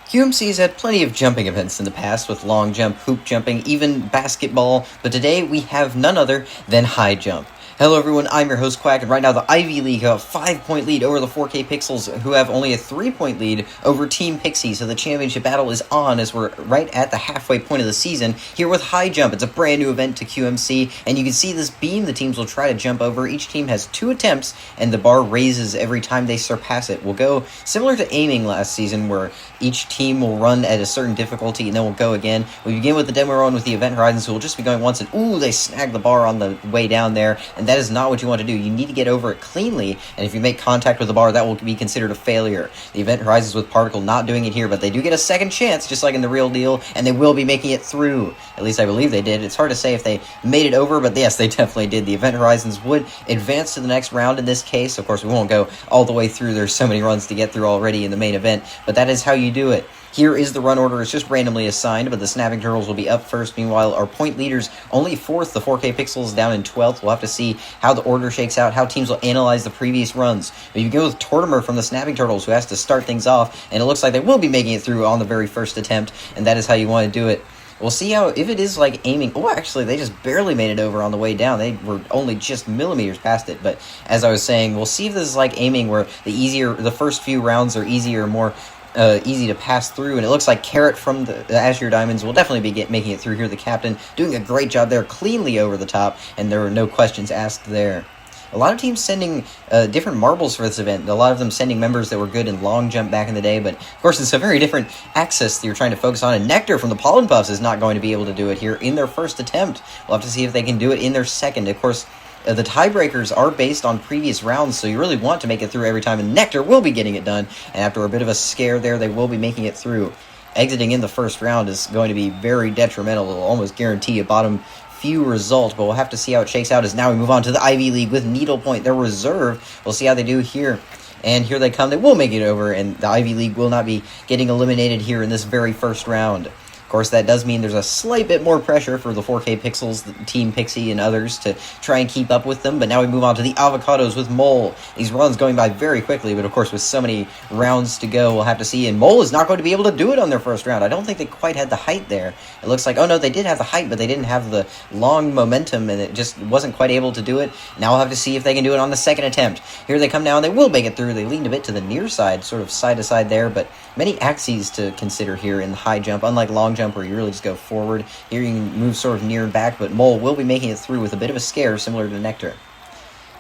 QMC's had plenty of jumping events in the past with long jump, hoop jumping, even basketball, but today we have none other than high jump. Hello everyone, I'm your host Quack, and right now the Ivy League have a 5-point lead over the 4K Pixels, who have only a 3-point lead over Team Pixie, so the championship battle is on as we're right at the halfway point of the season. Here with high jump, it's a brand new event to QMC, and you can see this beam the teams will try to jump over. Each team has 2 attempts, and the bar raises every time they surpass it. We'll go similar to aiming last season, where each team will run at a certain difficulty, and then we'll go again. We begin with the demo run with the event horizons, who will just be going once, and ooh, they snag the bar on the way down there, and that is not what you want to do. You need to get over it cleanly, and if you make contact with the bar, that will be considered a failure. The event horizons with Particle not doing it here, but they do get a second chance, just like in the real deal, and they will be making it through. At least I believe they did. It's hard to say if they made it over, but yes, they definitely did. The event horizons would advance to the next round in this case. Of course, we won't go all the way through. There's so many runs to get through already in the main event, but that is how you do it. Here is the run order. It's just randomly assigned, but the Snapping Turtles will be up first. Meanwhile, our point leaders only 4th. The 4K Pixels down in 12th. We'll have to see how the order shakes out, how teams will analyze the previous runs. But you go with Tortimer from the Snapping Turtles, who has to start things off, and it looks like they will be making it through on the very first attempt, and that is how you want to do it. We'll see how, if it is like aiming. Oh, actually, they just barely made it over on the way down. They were only just millimeters past it. But as I was saying, we'll see if this is like aiming, where the first few rounds are easier, more easy to pass through, and it looks like Carrot from the Azure Diamonds will definitely be making it through here. The captain doing a great job there, cleanly over the top, and there were no questions asked there. A lot of teams sending different marbles for this event. A lot of them sending members that were good in long jump back in the day, but of course it's a very different axis that you're trying to focus on, and Nectar from the Pollen Puffs is not going to be able to do it here in their first attempt. We'll have to see if they can do it in their second. Of course, the tiebreakers are based on previous rounds, so you really want to make it through every time, and Nectar will be getting it done, and after a bit of a scare there, they will be making it through. Exiting in the first round is going to be very detrimental. It'll almost guarantee a bottom few result, but we'll have to see how it shakes out as now we move on to the Ivy League with Needlepoint, their reserve. We'll see how they do here. And here they come. They will make it over, and the Ivy League will not be getting eliminated here in this very first round. Of course, that does mean there's a slight bit more pressure for the 4K Pixels, the Team Pixie, and others to try and keep up with them. But now we move on to the Avocados with Mole. These runs going by very quickly, but of course with so many rounds to go, we'll have to see. And Mole is not going to be able to do it on their first round. I don't think they quite had the height there. It looks like, oh no, they did have the height, but they didn't have the long momentum, and it just wasn't quite able to do it. Now we'll have to see if they can do it on the second attempt. Here they come now, and they will make it through. They leaned a bit to the near side, sort of side to side there, but many axes to consider here in the high jump, unlike long jump where you really just go forward. Here you can move sort of near and back, but Mole will be making it through with a bit of a scare, similar to Nectar.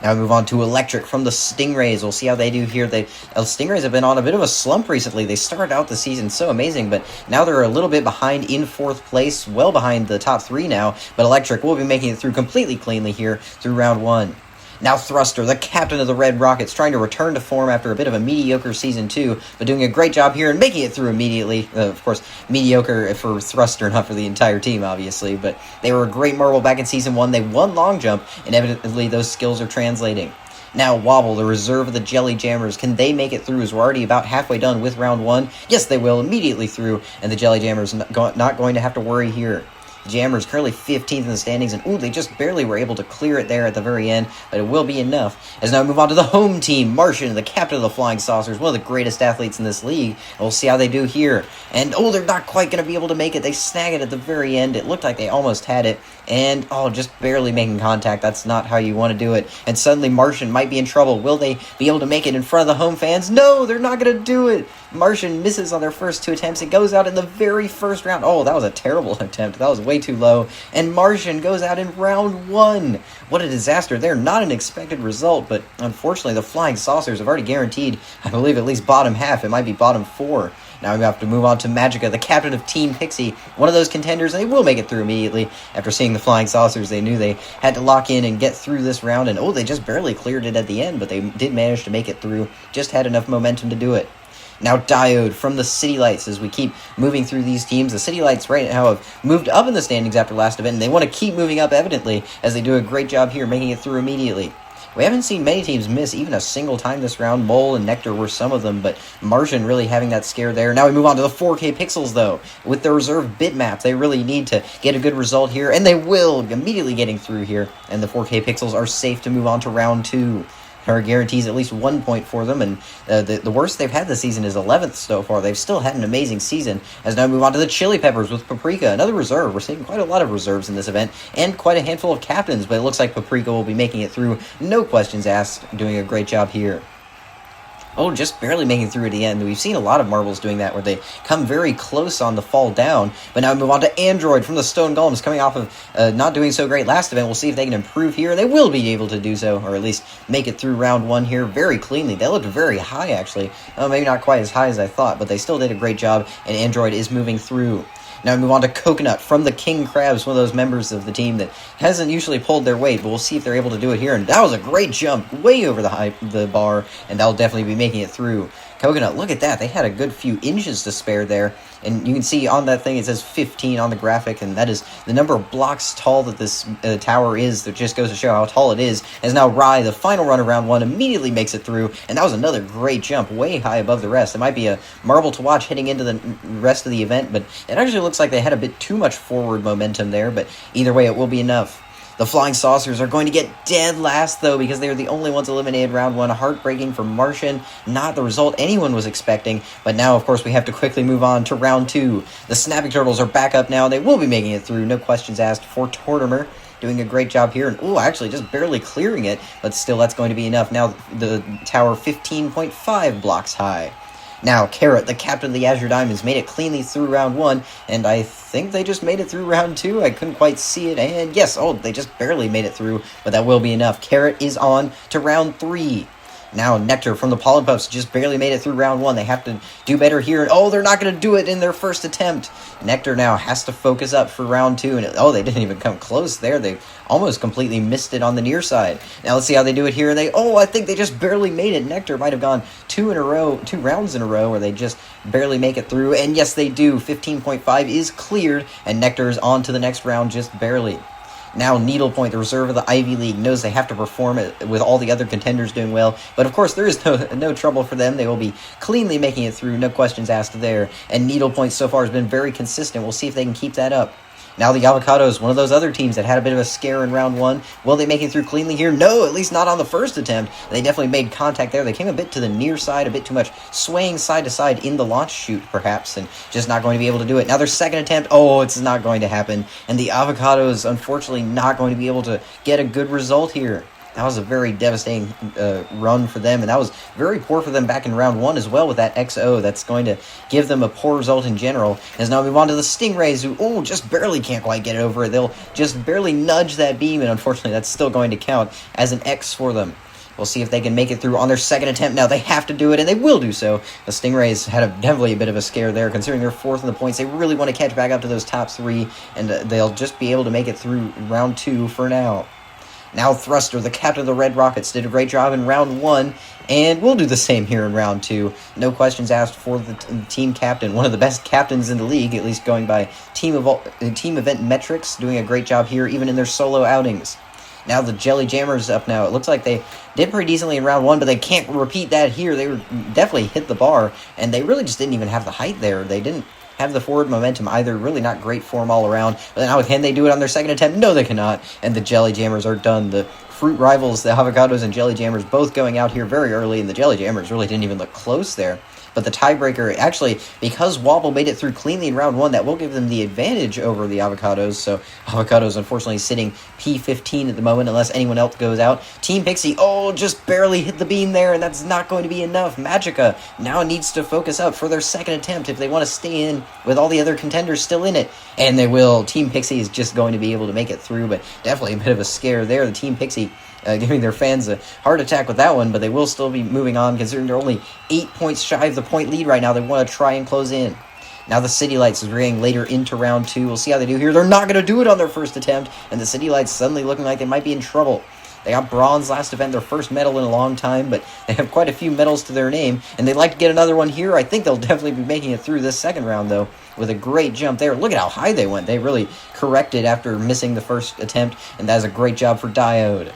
Now we move on to Electric from the Stingrays. We'll see how they do here. Stingrays have been on a bit of a slump recently. They started out the season so amazing, but now they're a little bit behind in 4th place, well behind the top 3 now, but Electric will be making it through completely cleanly here through round 1. Now Thruster, the captain of the Red Rockets, trying to return to form after a bit of a mediocre Season 2, but doing a great job here and making it through immediately. Of course, mediocre for Thruster, not for the entire team, obviously, but they were a great marble back in Season 1. They won long jump, and evidently those skills are translating. Now Wobble, the reserve of the Jelly Jammers, can they make it through, as we're already about halfway done with round 1? Yes, they will, immediately through, and the Jelly Jammers not going to have to worry here. Jammers currently 15th in the standings, and ooh, they just barely were able to clear it there at the very end, but it will be enough. As now we move on to the home team, Martian, the captain of the Flying Saucers, one of the greatest athletes in this league, and we'll see how they do here. And oh, they're not quite going to be able to make it. They snag it at the very end. It looked like they almost had it, and oh, just barely making contact. That's not how you want to do it. And suddenly Martian might be in trouble. Will they be able to make it in front of the home fans? No, they're not going to do it. Martian misses on their first 2 attempts. It goes out in the very first round. Oh, that was a terrible attempt. That was way too low. And Martian goes out in round 1. What a disaster there. Not an expected result, but unfortunately the Flying Saucers have already guaranteed, I believe, at least bottom half. It might be bottom 4. Now we have to move on to Magica, the captain of Team Pixie, one of those contenders, and they will make it through immediately. After seeing the Flying Saucers, they knew they had to lock in and get through this round, and oh, they just barely cleared it at the end, but they did manage to make it through. Just had enough momentum to do it. Now Diode from the City Lights. As we keep moving through these teams, the City Lights right now have moved up in the standings after last event, and they want to keep moving up evidently, as they do a great job here making it through immediately. We haven't seen many teams miss even a single time this round. Mole and Nectar were some of them, but Martian really having that scare there. Now we move on to the 4K Pixels, though. With their reserve bitmap, they really need to get a good result here, and they will, immediately getting through here. And the 4K Pixels are safe to move on to round 2. or guarantees at least 1 point for them, and the worst they've had this season is 11th so far. They've still had an amazing season. As now we move on to the Chili Peppers with Paprika, another reserve. We're seeing quite a lot of reserves in this event, and quite a handful of captains, but it looks like Paprika will be making it through, no questions asked, doing a great job here. Oh, just barely making through at the end. We've seen a lot of marbles doing that, where they come very close on the fall down. But now we move on to Android from the Stone Golems, coming off of not doing so great last event. We'll see if they can improve here. They will be able to do so, or at least make it through round 1 here very cleanly. They looked very high, actually. Maybe not quite as high as I thought, but they still did a great job, and Android is moving through. Now we move on to Coconut from the King Crabs, one of those members of the team that hasn't usually pulled their weight, but we'll see if they're able to do it here. And that was a great jump, way over the bar, and that'll definitely be making it through. Coconut, look at that. They had a good few inches to spare there. And you can see on that thing it says 15 on the graphic, and that is the number of blocks tall that this tower is. That just goes to show how tall it is. As now Rai, the final run of round 1, immediately makes it through, and that was another great jump, way high above the rest. It might be a marble to watch heading into the rest of the event, but it actually looks like they had a bit too much forward momentum there, but either way it will be enough. The Flying Saucers are going to get dead last, though, because they were the only ones eliminated round 1. Heartbreaking for Martian. Not the result anyone was expecting. But now, of course, we have to quickly move on to round 2. The Snapping Turtles are back up now. They will be making it through. No questions asked for Tortimer. Doing a great job here. And, actually just barely clearing it. But still, that's going to be enough. Now, the tower 15.5 blocks high. Now, Carrot, the captain of the Azure Diamonds, made it cleanly through round 1, and I think they just made it through round 2. I couldn't quite see it, and yes, they just barely made it through, but that will be enough. Carrot is on to round 3. Now, Nectar from the Pollen Puffs just barely made it through round 1. They have to do better here, and they're not going to do it in their first attempt. Nectar now has to focus up for round 2, and they didn't even come close there. They almost completely missed it on the near side. Now, let's see how they do it here. I think they just barely made it. Nectar might have gone 2 rounds in a row, where they just barely make it through, and yes, they do. 15.5 is cleared, and Nectar is on to the next round just barely. Now Needlepoint, the reserve of the Ivy League, knows they have to perform it with all the other contenders doing well. But of course, there is no trouble for them. They will be cleanly making it through, no questions asked there. And Needlepoint so far has been very consistent. We'll see if they can keep that up. Now the Avocados, one of those other teams that had a bit of a scare in round 1. Will they make it through cleanly here? No, at least not on the first attempt. They definitely made contact there. They came a bit to the near side, a bit too much swaying side to side in the launch chute, perhaps, and just not going to be able to do it. Now their second attempt, it's not going to happen. And the Avocados, unfortunately, not going to be able to get a good result here. That was a very devastating run for them, and that was very poor for them back in round 1 as well with that XO. That's going to give them a poor result in general. As now we move on to the Stingrays, who, just barely can't quite get over it. They'll just barely nudge that beam, and unfortunately that's still going to count as an X for them. We'll see if they can make it through on their second attempt. Now they have to do it, and they will do so. The Stingrays had definitely a bit of a scare there, considering they're 4th in the points. They really want to catch back up to those top 3, and they'll just be able to make it through round 2 for now. Now Thruster, the captain of the Red Rockets, did a great job in round 1, and we'll do the same here in round 2. No questions asked for the team captain, one of the best captains in the league, at least going by team event metrics, doing a great job here, even in their solo outings. Now the Jelly Jammers up now. It looks like they did pretty decently in round 1, but they can't repeat that here. They definitely hit the bar, and they really just didn't even have the height there. They didn't have the forward momentum either. Really not great form all around. But now can they do it on their second attempt? No, they cannot. And the Jelly Jammers are done. The fruit rivals, the Avocados and Jelly Jammers, both going out here very early, and the Jelly Jammers really didn't even look close there. But the tiebreaker, actually, because Wobble made it through cleanly in round 1, that will give them the advantage over the Avocados. So Avocados, unfortunately, sitting P15 at the moment, unless anyone else goes out. Team Pixie, just barely hit the beam there, and that's not going to be enough. Magica now needs to focus up for their second attempt if they want to stay in with all the other contenders still in it. And they will. Team Pixie is just going to be able to make it through, but definitely a bit of a scare there. The Team Pixie giving their fans a heart attack with that one, but they will still be moving on, considering they're only 8 points shy of the point lead right now. They want to try and close in. Now the City Lights is ringing later into round 2. We'll see how they do here. They're not going to do it on their first attempt, and the City Lights suddenly looking like they might be in trouble. They got bronze last event, their first medal in a long time, but they have quite a few medals to their name, and they'd like to get another one here. I think they'll definitely be making it through this second round, though, with a great jump there. Look at how high they went. They really corrected after missing the first attempt, and that is a great job for Diode.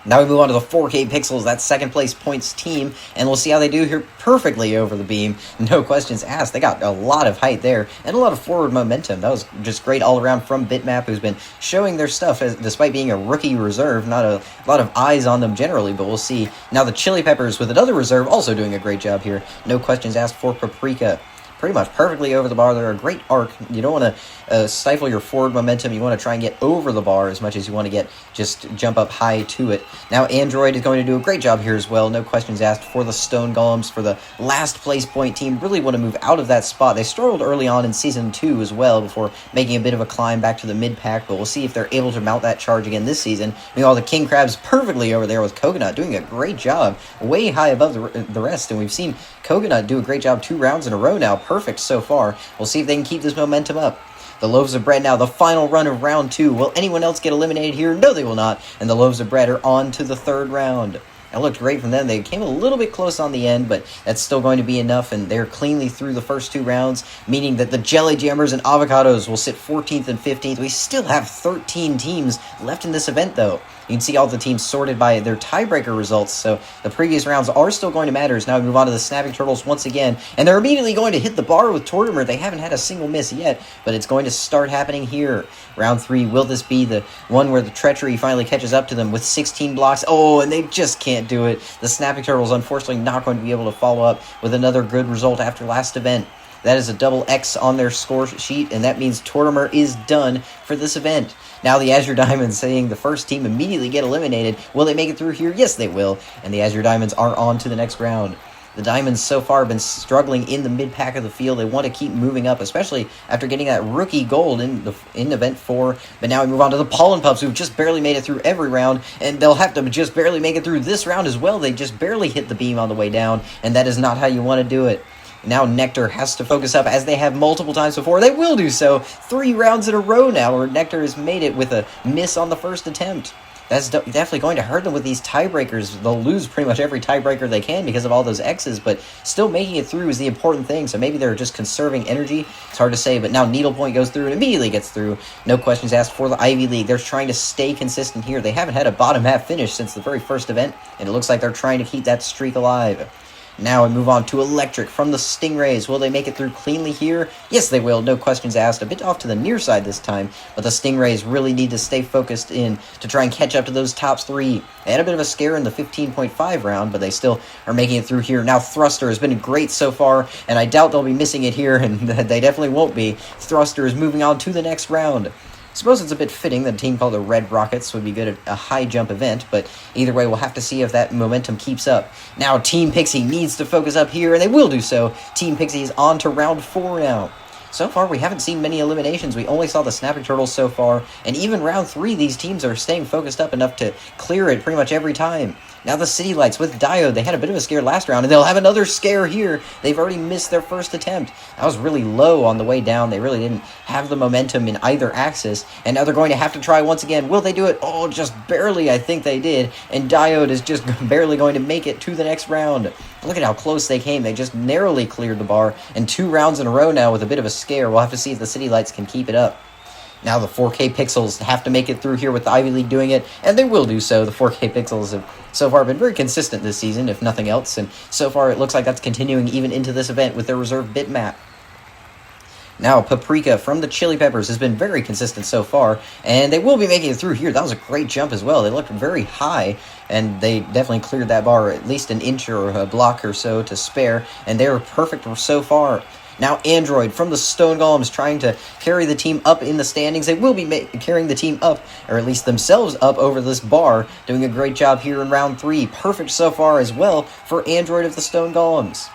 Now we move on to the 4K Pixels, that second place points team, and we'll see how they do here perfectly over the beam. No questions asked. They got a lot of height there and a lot of forward momentum. That was just great all around from Bitmap, who's been showing their stuff despite being a rookie reserve. Not a lot of eyes on them generally, but we'll see. Now the Chili Peppers with another reserve also doing a great job here. No questions asked for Paprika. Pretty much perfectly over the bar. They're a great arc. You don't want to stifle your forward momentum. You want to try and get over the bar as much as you want to just jump up high to it. Now Android is going to do a great job here as well. No questions asked for the Stone Golems. For the last place point team, really want to move out of that spot. They struggled early on in Season 2 as well before making a bit of a climb back to the mid-pack, but we'll see if they're able to mount that charge again this season. Meanwhile, the King Crabs perfectly over there with Coconut doing a great job, way high above the rest, and we've seen Coconut do a great job 2 rounds in a row now. Perfect so far. We'll see if they can keep this momentum up. The Loaves of Bread now, the final run of round 2. Will anyone else get eliminated here? No, they will not. And the Loaves of Bread are on to the 3rd round. It looked great from them. They came a little bit close on the end, but that's still going to be enough, and they're cleanly through the first 2 rounds, meaning that the Jelly Jammers and Avocados will sit 14th and 15th. We still have 13 teams left in this event, though. You can see all the teams sorted by their tiebreaker results, so the previous rounds are still going to matter. Now we move on to the Snapping Turtles once again, and they're immediately going to hit the bar with Tortimer. They haven't had a single miss yet, but it's going to start happening here. Round 3, will this be the one where the Treachery finally catches up to them with 16 blocks? Oh, and they just can't do it. The Snapping Turtles, unfortunately, not going to be able to follow up with another good result after last event. That is a double X on their score sheet, and that means Tortimer is done for this event. Now the Azure Diamonds saying the first team immediately get eliminated. Will they make it through here? Yes, they will. And the Azure Diamonds are on to the next round. The Diamonds so far have been struggling in the mid-pack of the field. They want to keep moving up, especially after getting that rookie gold in Event 4. But now we move on to the Pollen Pups, who've just barely made it through every round, and they'll have to just barely make it through this round as well. They just barely hit the beam on the way down, and that is not how you want to do it. Now Nectar has to focus up, as they have multiple times before. They will do so 3 rounds in a row now, where Nectar has made it with a miss on the first attempt. That's definitely going to hurt them with these tiebreakers. They'll lose pretty much every tiebreaker they can because of all those X's, but still making it through is the important thing, so maybe they're just conserving energy. It's hard to say, but now Needlepoint goes through and immediately gets through. No questions asked for the Ivy League. They're trying to stay consistent here. They haven't had a bottom half finish since the very first event, and it looks like they're trying to keep that streak alive. Now we move on to Electric from the Stingrays. Will they make it through cleanly here? Yes, they will. No questions asked. A bit off to the near side this time, but the Stingrays really need to stay focused in to try and catch up to those top 3. They had a bit of a scare in the 15.5 round, but they still are making it through here. Now Thruster has been great so far, and I doubt they'll be missing it here, and they definitely won't be. Thruster is moving on to the next round. I suppose it's a bit fitting that a team called the Red Rockets would be good at a high jump event, but either way, we'll have to see if that momentum keeps up. Now, Team Pixie needs to focus up here, and they will do so. Team Pixie is on to round 4 now. So far, we haven't seen many eliminations. We only saw the Snapping Turtles so far, and even round 3, these teams are staying focused up enough to clear it pretty much every time. Now the City Lights with Diode, they had a bit of a scare last round, and they'll have another scare here. They've already missed their first attempt. That was really low on the way down. They really didn't have the momentum in either axis, and now they're going to have to try once again. Will they do it? Oh, just barely, I think they did, and Diode is just barely going to make it to the next round. Look at how close they came. They just narrowly cleared the bar, and 2 rounds in a row now with a bit of a scare. We'll have to see if the City Lights can keep it up. Now the 4K Pixels have to make it through here with the Ivy League doing it, and they will do so. The 4K Pixels have so far been very consistent this season, if nothing else, and so far it looks like that's continuing even into this event with their reserve bitmap. Now, Paprika from the Chili Peppers has been very consistent so far, and they will be making it through here. That was a great jump as well. They looked very high, and they definitely cleared that bar at least an inch or a block or so to spare, and they were perfect so far. Now Android from the Stone Golems trying to carry the team up in the standings. They will be carrying the team up, or at least themselves up over this bar, doing a great job here in round 3. Perfect so far as well for Android of the Stone Golems.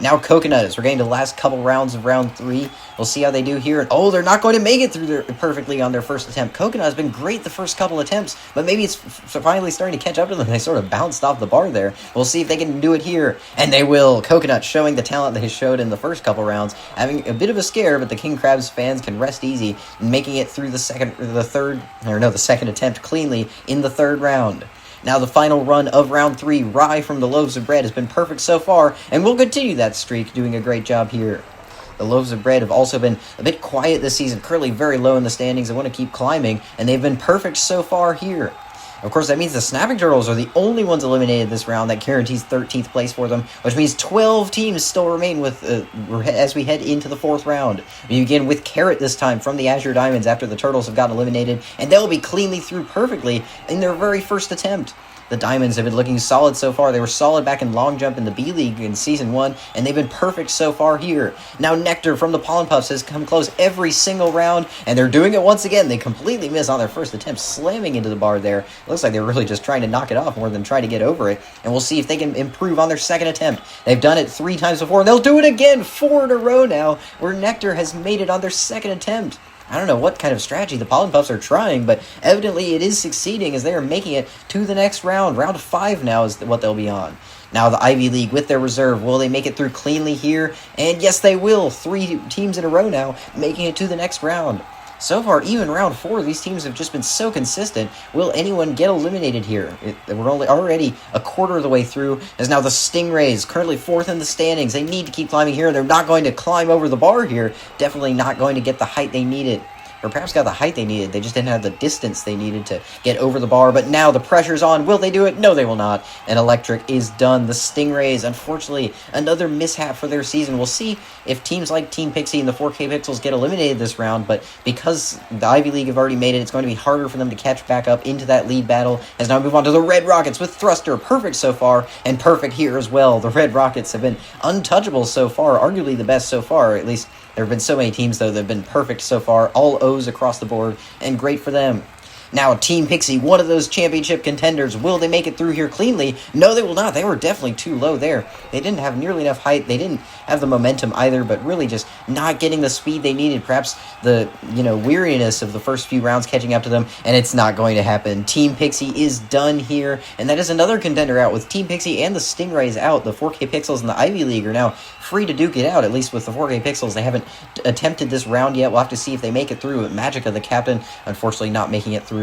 Now Coconut, as we're getting to the last couple rounds of round 3. We'll see how they do here. Oh, they're not going to make it through perfectly on their first attempt. Coconut has been great the first couple attempts, but maybe it's finally starting to catch up to them. They sort of bounced off the bar there. We'll see if they can do it here, and they will. Coconut showing the talent they showed in the first couple rounds, having a bit of a scare, but the King Crabs fans can rest easy, making it through the second attempt cleanly in the 3rd round. Now the final run of round 3, Rye from the Loaves of Bread has been perfect so far, and will continue that streak, doing a great job here. The Loaves of Bread have also been a bit quiet this season, currently very low in the standings. They want to keep climbing, and they've been perfect so far here. Of course, that means the Snapping Turtles are the only ones eliminated this round. That guarantees 13th place for them, which means 12 teams still remain with as we head into the 4th round. We begin with Carrot this time from the Azure Diamonds after the Turtles have gotten eliminated, and they'll be cleanly through perfectly in their very first attempt. The Diamonds have been looking solid so far. They were solid back in Long Jump in the B-League in Season 1, and they've been perfect so far here. Now Nectar from the Pollen Puffs has come close every single round, and they're doing it once again. They completely miss on their first attempt, slamming into the bar there. It looks like they're really just trying to knock it off more than trying to get over it, and we'll see if they can improve on their second attempt. They've done it 3 times before, and they'll do it again 4 in a row now, where Nectar has made it on their second attempt. I don't know what kind of strategy the Pollen Puffs are trying, but evidently it is succeeding as they are making it to the next round. Round 5 now is what they'll be on. Now the Ivy League with their reserve, will they make it through cleanly here? And yes, they will. 3 teams in a row now, making it to the next round. So far, even round 4, these teams have just been so consistent. Will anyone get eliminated here? We're already a quarter of the way through, as now the Stingrays, currently 4th in the standings. They need to keep climbing here. They're not going to climb over the bar here. Definitely not going to get the height they needed. Or perhaps got the height they needed. They just didn't have the distance they needed to get over the bar. But now the pressure's on. Will they do it? No, they will not. And Electric is done. The Stingrays, unfortunately, another mishap for their season. We'll see if teams like Team Pixie and the 4K Pixels get eliminated this round. But because the Ivy League have already made it, it's going to be harder for them to catch back up into that lead battle. As now we move on to the Red Rockets with Thruster. Perfect so far, and perfect here as well. The Red Rockets have been untouchable so far. Arguably the best so far, at least. There have been so many teams, though, that have been perfect so far. All O's across the board, and great for them. Now, Team Pixie, one of those championship contenders. Will they make it through here cleanly? No, they will not. They were definitely too low there. They didn't have nearly enough height. They didn't have the momentum either, but really just not getting the speed they needed. Perhaps the, weariness of the first few rounds catching up to them, and it's not going to happen. Team Pixie is done here, and that is another contender out. With Team Pixie and the Stingrays out, the 4K Pixels and the Ivy League are now free to duke it out, at least with the 4K Pixels. They haven't attempted this round yet. We'll have to see if they make it through. Magica, the captain, unfortunately not making it through.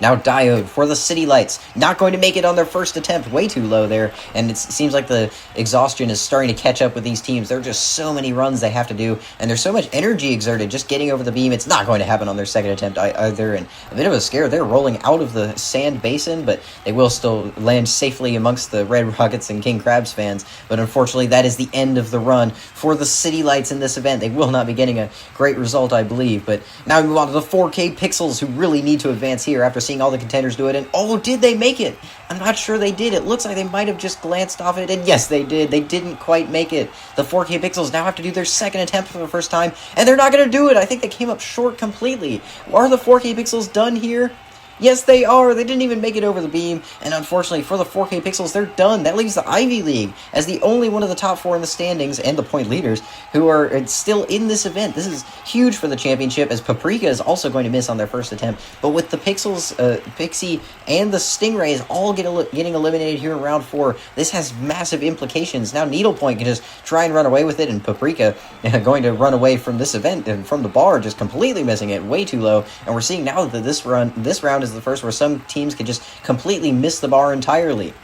Now Diode for the City Lights, not going to make it on their first attempt, way too low there, and it seems like the exhaustion is starting to catch up with these teams. There are just so many runs they have to do, and there's so much energy exerted just getting over the beam. It's not going to happen on their second attempt either, and a bit of a scare. They're rolling out of the sand basin, but they will still land safely amongst the Red Rockets and King Krabs fans, but unfortunately that is the end of the run for the City Lights in this event. They will not be getting a great result, I believe, but now we move on to the 4K Pixels, who really need to advance here after seeing all the contenders do it, and did they make it? I'm not sure they did. It looks like they might have just glanced off it, and yes, they did. They didn't quite make it. The 4K Pixels now have to do their second attempt for the first time, and they're not going to do it. I think they came up short completely. Are the 4K Pixels done here? Yes, they are. They didn't even make it over the beam, and unfortunately for the 4K Pixels, they're done. That leaves the Ivy League as the only one of the top 4 in the standings and the point leaders who are still in this event. This is huge for the championship, as Paprika is also going to miss on their first attempt. But with the Pixels, Pixie, and the Stingrays all getting eliminated here in round 4, this has massive implications. Now Needlepoint can just try and run away with it, and Paprika going to run away from this event and from the bar, just completely missing it, way too low. And we're seeing now that this round is the first where some teams could just completely miss the bar entirely.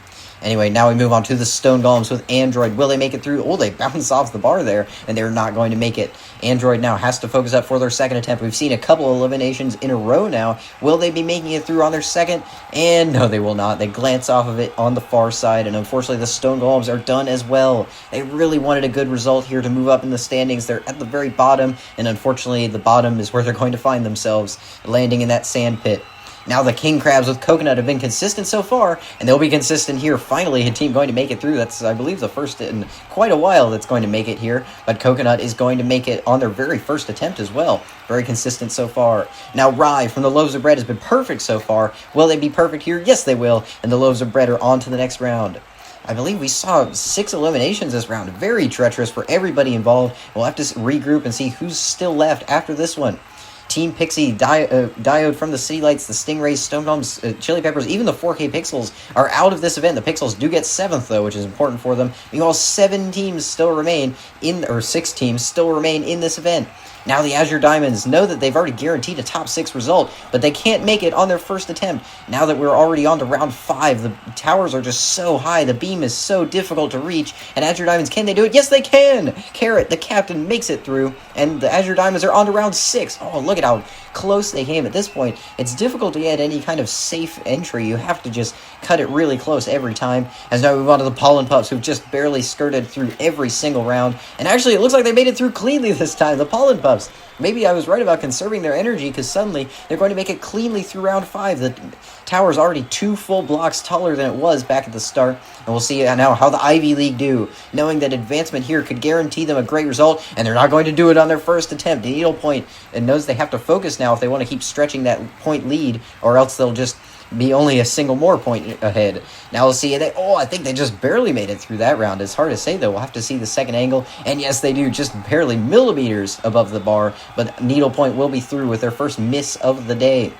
Anyway, now we move on to the Stone Golems with Android. Will they make it through? They bounce off the bar there, and they're not going to make it. Android now has to focus up for their second attempt. We've seen a couple of eliminations in a row now. Will they be making it through on their second? And no, they will not. They glance off of it on the far side, and unfortunately the Stone Golems are done as well. They really wanted a good result here to move up in the standings. They're at the very bottom, and unfortunately the bottom is where they're going to find themselves, landing in that sand pit. Now the King Krabs with Coconut have been consistent so far, and they'll be consistent here. Finally, a team going to make it through. That's, I believe, the first in quite a while that's going to make it here. But Coconut is going to make it on their very first attempt as well. Very consistent so far. Now Rye from the Loaves of Bread has been perfect so far. Will they be perfect here? Yes, they will. And the Loaves of Bread are on to the next round. I believe we saw 6 eliminations this round. Very treacherous for everybody involved. We'll have to regroup and see who's still left after this one. Team Pixie, Diode from the City Lights, the Stingrays, Stone Golems, Chili Peppers, even the 4K Pixels are out of this event. The Pixels do get 7th, though, which is important for them. Meanwhile, 6 teams still remain in this event. Now the Azure Diamonds know that they've already guaranteed a top 6 result, but they can't make it on their first attempt. Now that we're already on to round 5, the towers are just so high, the beam is so difficult to reach, and Azure Diamonds, can they do it? Yes, they can! Carrot, the captain, makes it through, and the Azure Diamonds are on to round 6. Oh, look at how close they came. At this point, it's difficult to get any kind of safe entry. You have to just cut it really close every time. As now we move on to the Pollen Pups, who've just barely skirted through every single round, and actually it looks like they made it through cleanly this time. The Pollen Pups, maybe I was right about conserving their energy, because suddenly they're going to make it cleanly through round 5. The tower's already 2 full blocks taller than it was back at the start, and we'll see now how the Ivy League do, knowing that advancement here could guarantee them a great result, and they're not going to do it on their first attempt. Needlepoint knows they have to focus now if they want to keep stretching that point lead, or else they'll just be only a single more point ahead. Now we'll see. I think they just barely made it through that round. It's hard to say, though. We'll have to see the second angle. And yes, they do, just barely millimeters above the bar. But Needlepoint will be through with their first miss of the day.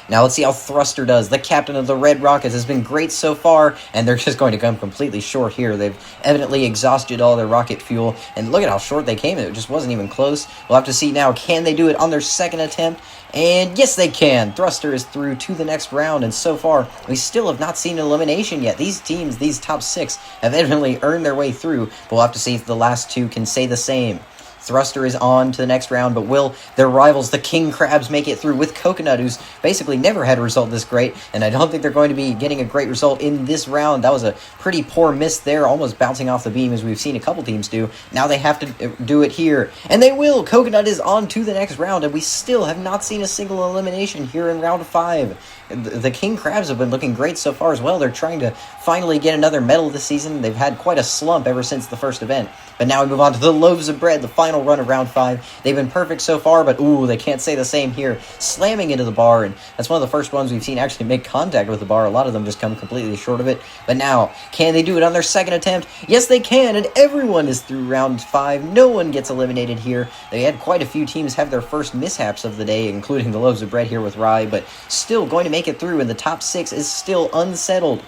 Now let's see how Thruster does. The captain of the Red Rockets has been great so far, and they're just going to come completely short here. They've evidently exhausted all their rocket fuel, and look at how short they came. It just wasn't even close. We'll have to see now, can they do it on their second attempt? And yes, they can. Thruster is through to the next round, and so far, we still have not seen an elimination yet. These teams, these top 6, have evidently earned their way through, but we'll have to see if the last 2 can say the same. Thruster is on to the next round, but will their rivals, the King Crabs, make it through with Coconut, who's basically never had a result this great, and I don't think they're going to be getting a great result in this round. That was a pretty poor miss there, almost bouncing off the beam, as we've seen a couple teams do. Now they have to do it here, and they will! Coconut is on to the next round, and we still have not seen a single elimination here in round 5. The King Crabs have been looking great so far as well. They're trying to finally get another medal this season. They've had quite a slump ever since the first event. But now we move on to the Loaves of Bread, the final run of round 5. They've been perfect so far, but ooh, they can't say the same here. Slamming into the bar, and that's one of the first ones we've seen actually make contact with the bar. A lot of them just come completely short of it. But now, can they do it on their second attempt? Yes, they can, and everyone is through round 5. No one gets eliminated here. They had quite a few teams have their first mishaps of the day, including the Loaves of Bread here with Rye, but still going to make it through, and the top 6 is still unsettled.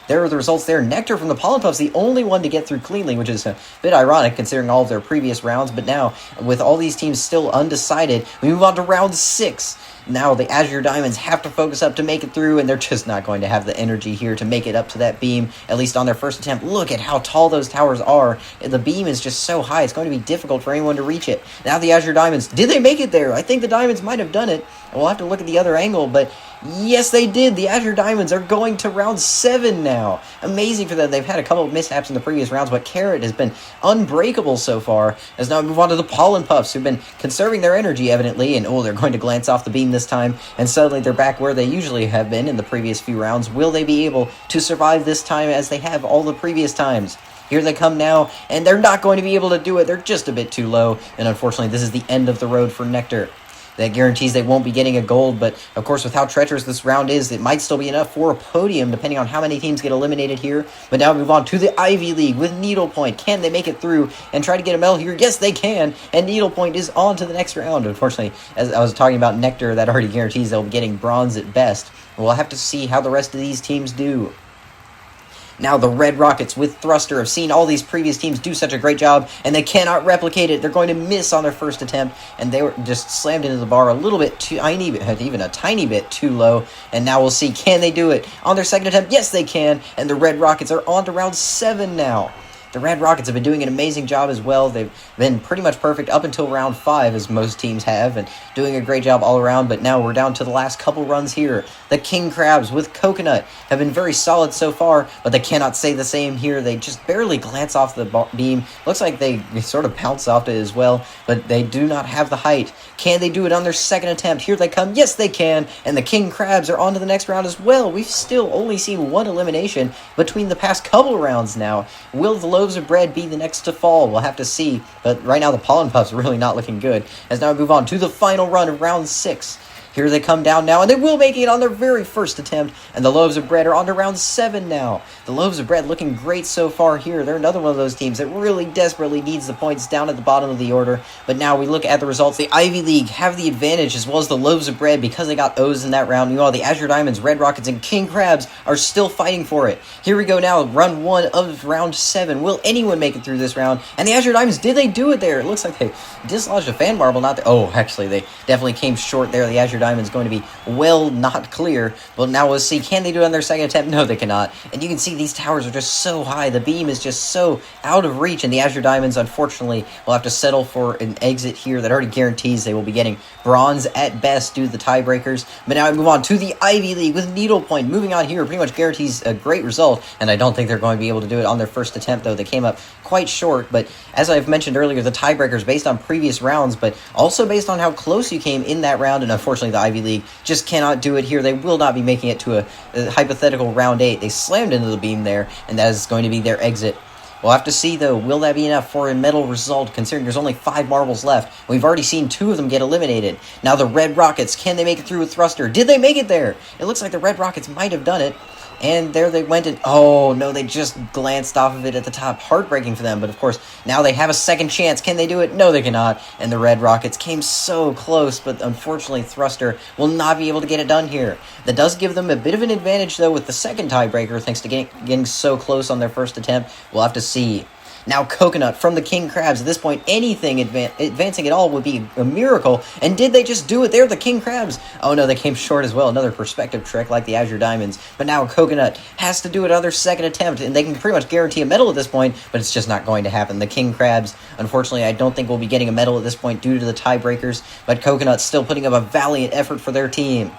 There are the results there. Nectar from the Pollen Puffs, the only one to get through cleanly, which is a bit ironic considering all of their previous rounds. But now, with all these teams still undecided, we move on to round 6. Now the Azure Diamonds have to focus up to make it through, and they're just not going to have the energy here to make it up to that beam, at least on their first attempt. Look at how tall those towers are. The beam is just so high, it's going to be difficult for anyone to reach it. Now the Azure Diamonds, did they make it there? I think the Diamonds might have done it. We'll have to look at the other angle, but yes, they did. The Azure Diamonds are going to round 7 now. Amazing for them. They've had a couple of mishaps in the previous rounds, but Carrot has been unbreakable so far. As now we move on to the Pollen Puffs, who've been conserving their energy, evidently, and they're going to glance off the beam this time, and suddenly they're back where they usually have been in the previous few rounds. Will they be able to survive this time as they have all the previous times? Here they come now, and they're not going to be able to do it. They're just a bit too low, and unfortunately, this is the end of the road for Nectar. That guarantees they won't be getting a gold, but of course with how treacherous this round is, it might still be enough for a podium depending on how many teams get eliminated here. But now we move on to the Ivy League with Needlepoint. Can they make it through and try to get a medal here? Yes, they can, and Needlepoint is on to the next round. Unfortunately, as I was talking about Nectar, that already guarantees they'll be getting bronze at best. We'll have to see how the rest of these teams do. Now the Red Rockets with Thruster have seen all these previous teams do such a great job, and they cannot replicate it. They're going to miss on their first attempt, and they were just slammed into the bar a little bit too tiny, even a tiny bit too low. And now we'll see, can they do it on their second attempt? Yes, they can, and the Red Rockets are on to round 7 now. The Red Rockets have been doing an amazing job as well. They've been pretty much perfect up until round 5, as most teams have, and doing a great job all around, but now we're down to the last couple runs here. The King Crabs with Coconut have been very solid so far, but they cannot say the same here. They just barely glance off the beam. Looks like they sort of bounce off it as well, but they do not have the height. Can they do it on their second attempt? Here they come. Yes, they can, and the King Crabs are on to the next round as well. We've still only seen one elimination between the past couple rounds now. Will the Loaves of Bread be the next to fall? We'll have to see, but right now the Pollen Puffs are really not looking good. As now we move on to the final run of round 6. Here they come down now, and they will make it on their very first attempt, and the Loaves of Bread are on to round 7 now. The Loaves of Bread looking great so far here. They're another one of those teams that really desperately needs the points down at the bottom of the order, but now we look at the results. The Ivy League have the advantage as well as the Loaves of Bread because they got O's in that round. Meanwhile, the Azure Diamonds, Red Rockets, and King Crabs are still fighting for it. Here we go now, run 1 of round 7. Will anyone make it through this round? And the Azure Diamonds, did they do it there? It looks like they dislodged a fan marble, not there. Oh, actually, they definitely came short there. The Azure Diamonds going to be well not clear. But now we'll see, can they do it on their second attempt? No, they cannot. And you can see these towers are just so high. The beam is just so out of reach, and the Azure Diamonds, unfortunately, will have to settle for an exit here that already guarantees they will be getting bronze at best due to the tiebreakers. But now we move on to the Ivy League with Needlepoint. Moving on here pretty much guarantees a great result, and I don't think they're going to be able to do it on their first attempt, though. They came up quite short, but as I've mentioned earlier, the tiebreakers based on previous rounds, but also based on how close you came in that round, and unfortunately the Ivy League just cannot do it here. They will not be making it to a hypothetical round 8. They slammed into the beam there, and that is going to be their exit. We'll have to see, though, will that be enough for a medal result, considering there's only 5 marbles left. We've already seen 2 of them get eliminated. Now the Red Rockets, can they make it through with Thruster? Did they make it there? It looks like the Red Rockets might have done it. And there they went, and oh no, they just glanced off of it at the top. Heartbreaking for them, but of course, now they have a second chance. Can they do it? No, they cannot. And the Red Rockets came so close, but unfortunately, Thruster will not be able to get it done here. That does give them a bit of an advantage, though, with the second tiebreaker, thanks to getting so close on their first attempt. We'll have to see. Now Coconut from the King Crabs. At this point, anything advancing at all would be a miracle. And did they just do it? They're the King Crabs. Oh no, they came short as well. Another perspective trick like the Azure Diamonds. But now Coconut has to do it on their second attempt. And they can pretty much guarantee a medal at this point. But it's just not going to happen. The King Crabs, unfortunately, I don't think will be getting a medal at this point due to the tiebreakers. But Coconut still putting up a valiant effort for their team.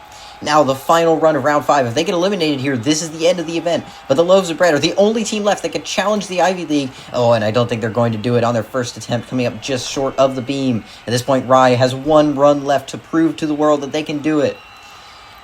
Now, the final run of round 5. If they get eliminated here, this is the end of the event. But the Loaves of Bread are the only team left that can challenge the Ivy League. Oh, and I don't think they're going to do it on their first attempt, coming up just short of the beam. At this point, Rye has 1 run left to prove to the world that they can do it.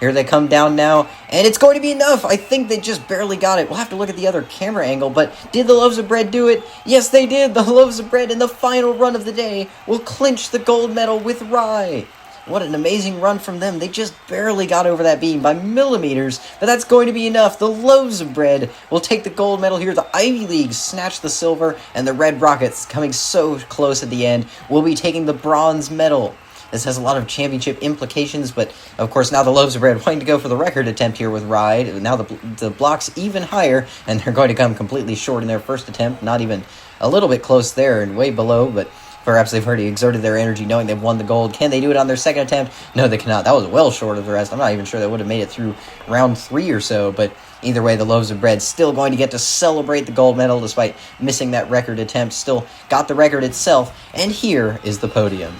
Here they come down now, and it's going to be enough. I think they just barely got it. We'll have to look at the other camera angle, but did the Loaves of Bread do it? Yes, they did. The Loaves of Bread in the final run of the day will clinch the gold medal with Rye. What an amazing run from them. They just barely got over that beam by millimeters, but that's going to be enough. The Loaves of Bread will take the gold medal here. The Ivy League snatch the silver, and the Red Rockets, coming so close at the end, will be taking the bronze medal. This has a lot of championship implications, but of course now the Loaves of Bread wanting to go for the record attempt here with Ride. Now the block's even higher, and they're going to come completely short in their first attempt. Not even a little bit close there and way below, but perhaps they've already exerted their energy knowing they've won the gold. Can they do it on their second attempt? No, they cannot. That was well short of the rest. I'm not even sure they would have made it through round 3 or so, but either way, the Loaves of Bread still going to get to celebrate the gold medal despite missing that record attempt. Still got the record itself, and here is the podium.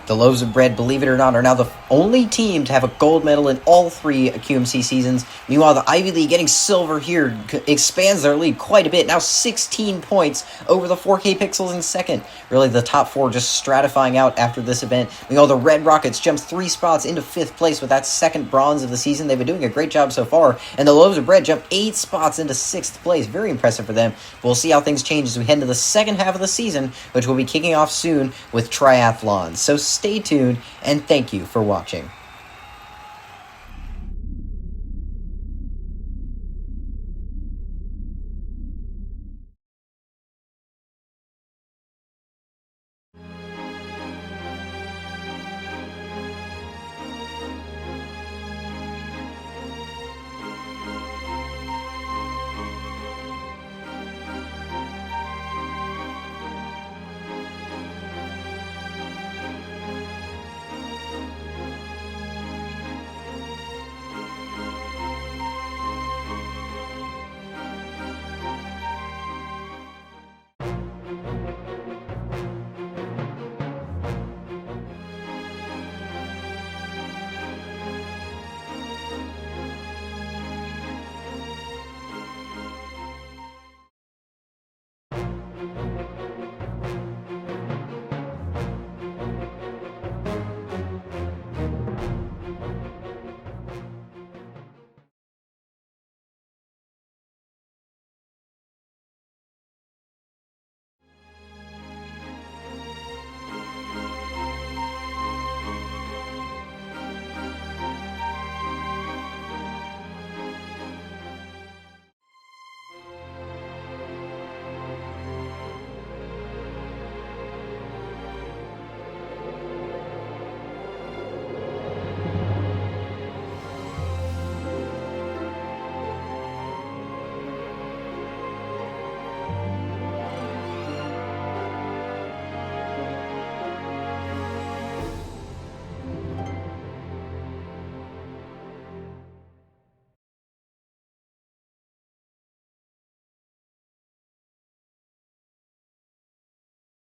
The Loaves of Bread, believe it or not, are now the only team to have a gold medal in all 3 QMC seasons. Meanwhile, the Ivy League getting silver here expands their lead quite a bit. Now 16 points over the 4K Pixels in second. Really, the top 4 just stratifying out after this event. Meanwhile, the Red Rockets jumped 3 spots into 5th place with that second bronze of the season. They've been doing a great job so far. And the Loaves of Bread jumped 8 spots into 6th place. Very impressive for them. We'll see how things change as we head into the second half of the season, which will be kicking off soon with triathlons. So stay tuned, and thank you for watching.